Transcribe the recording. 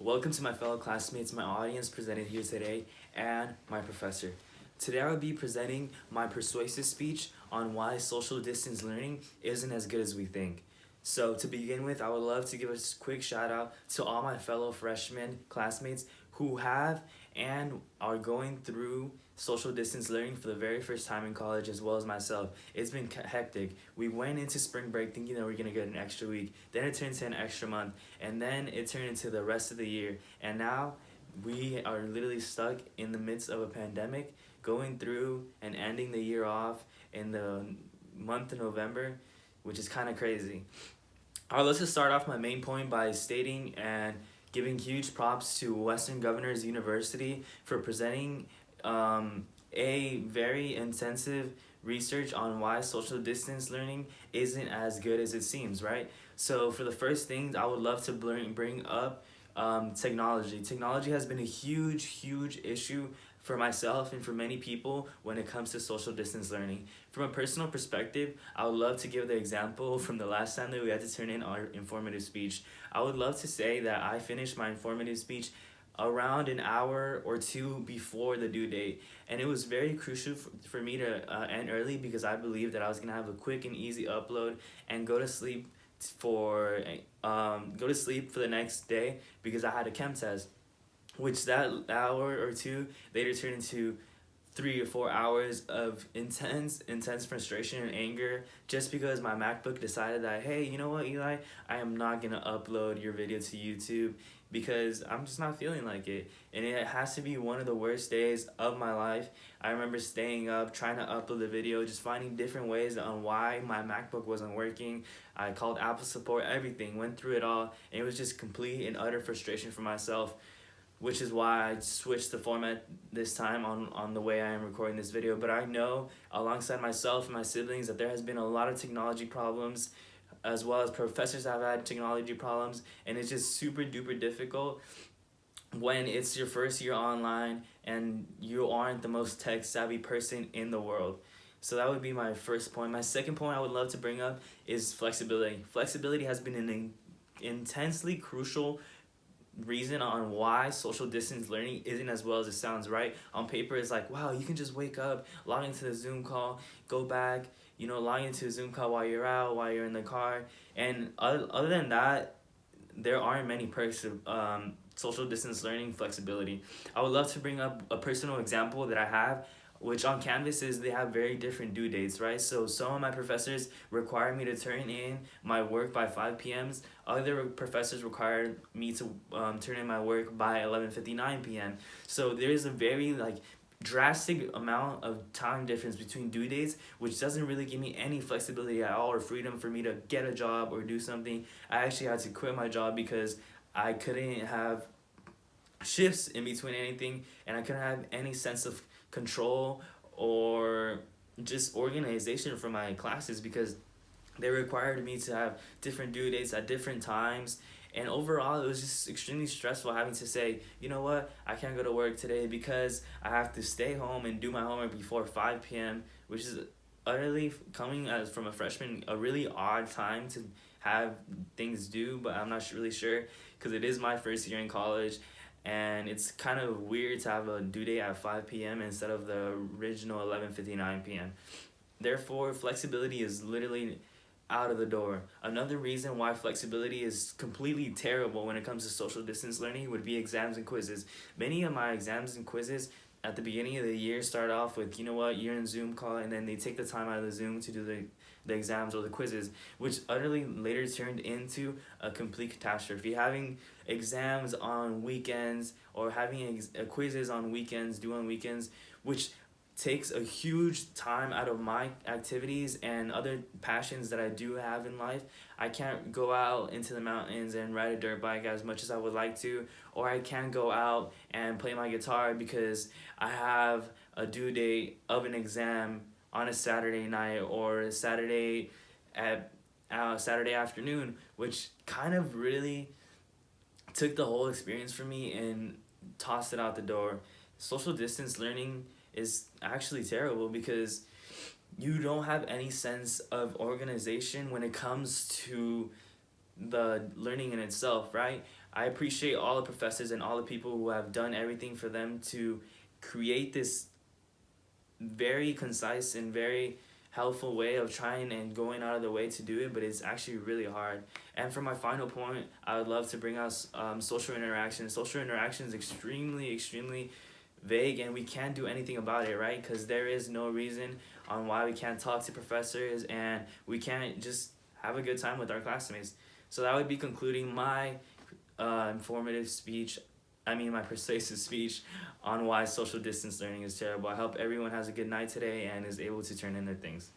Welcome to my fellow classmates, my audience presented here today, and my professor. Today I will be presenting my persuasive speech on why social distance learning isn't as good as we think. So to begin with, I would love to give a quick shout out to all my fellow freshmen classmates who have and are going through social distance learning for the very first time in college, as well as myself. It's been hectic. We went into spring break thinking that we are going to get an extra week, then it turned into an extra month, and then it turned into the rest of the year. And now we are literally stuck in the midst of a pandemic, going through and ending the year off in the month of November, which is kind of crazy. Let's just start off my main point by stating and giving huge props to Western Governors University for presenting a very intensive research on why social distance learning isn't as good as it seems, right? So for the first thing, I would love to bring up technology. Technology has been a huge issue for myself and for many people when it comes to social distance learning. From a personal perspective, I would love to give the example from the last time that we had to turn in our informative speech. I would love to say that I finished my informative speech around an hour or two before the due date, and it was very crucial for me to end early because I believed that I was gonna have a quick and easy upload and go to sleep for the next day because I had a chem test, which that hour or two later turned into 3 or 4 hours of intense frustration and anger just because my MacBook decided that, hey, you know what, Eli, I am not gonna upload your video to YouTube because I'm just not feeling like it. And it has to be one of the worst days of my life. I remember staying up, trying to upload the video, just finding different ways on why my MacBook wasn't working. I called Apple support, everything, went through it all, and it was just complete and utter frustration for myself, which is why I switched the format this time on the way I am recording this video. But I know, alongside myself and my siblings, that there has been a lot of technology problems, as well as professors have had technology problems, and it's just super duper difficult when it's your first year online and you aren't the most tech savvy person in the world. So that would be my first point. My second point I would love to bring up is flexibility. Flexibility has been an intensely crucial reason on why social distance learning isn't as well as it sounds, right? On paper, it's like, wow, you can just wake up, log into the Zoom call, go back, log into a Zoom call while you're out, while you're in the car. And other than that, there aren't many perks of social distance learning flexibility. I would love to bring up a personal example that I have, which on Canvases, they have very different due dates, right? So some of my professors require me to turn in my work by 5 p.m. Other professors require me to turn in my work by 11:59 p.m. So there is a very drastic amount of time difference between due dates, which doesn't really give me any flexibility at all or freedom for me to get a job or do something. I actually had to quit my job because I couldn't have shifts in between anything, and I couldn't have any sense of control or just organization for my classes because they required me to have different due dates at different times. And overall, it was just extremely stressful having to say, you know what, I can't go to work today because I have to stay home and do my homework before 5 p.m., which is utterly, coming as from a freshman, a really odd time to have things due. But I'm not really sure because it is my first year in college, and it's kind of weird to have a due date at 5 p.m. instead of the original 11:59 p.m. Therefore, flexibility is literally out of the door. Another reason why flexibility is completely terrible when it comes to social distance learning would be exams and quizzes. Many of my exams and quizzes at the beginning of the year start off with, you know what, you're in Zoom call, and then they take the time out of the Zoom to do the exams or the quizzes, which utterly later turned into a complete catastrophe. Having exams on weekends or having quizzes on weekends, due on weekends, which takes a huge time out of my activities and other passions that I do have in life. I can't go out into the mountains and ride a dirt bike as much as I would like to, or I can't go out and play my guitar because I have a due date of an exam on a Saturday night or a Saturday afternoon, which kind of really took the whole experience for me and tossed it out the door. Social distance learning is actually terrible because you don't have any sense of organization when it comes to the learning in itself, right? I appreciate all the professors and all the people who have done everything for them to create this very concise and very helpful way of trying and going out of the way to do it, but it's actually really hard. And for my final point, I would love to bring us social interaction. Social interaction is extremely vague, and we can't do anything about it, right? Because there is no reason on why we can't talk to professors and we can't just have a good time with our classmates. So that would be concluding my informative speech. I mean, my persuasive speech on why social distance learning is terrible. I hope everyone has a good night today and is able to turn in their things.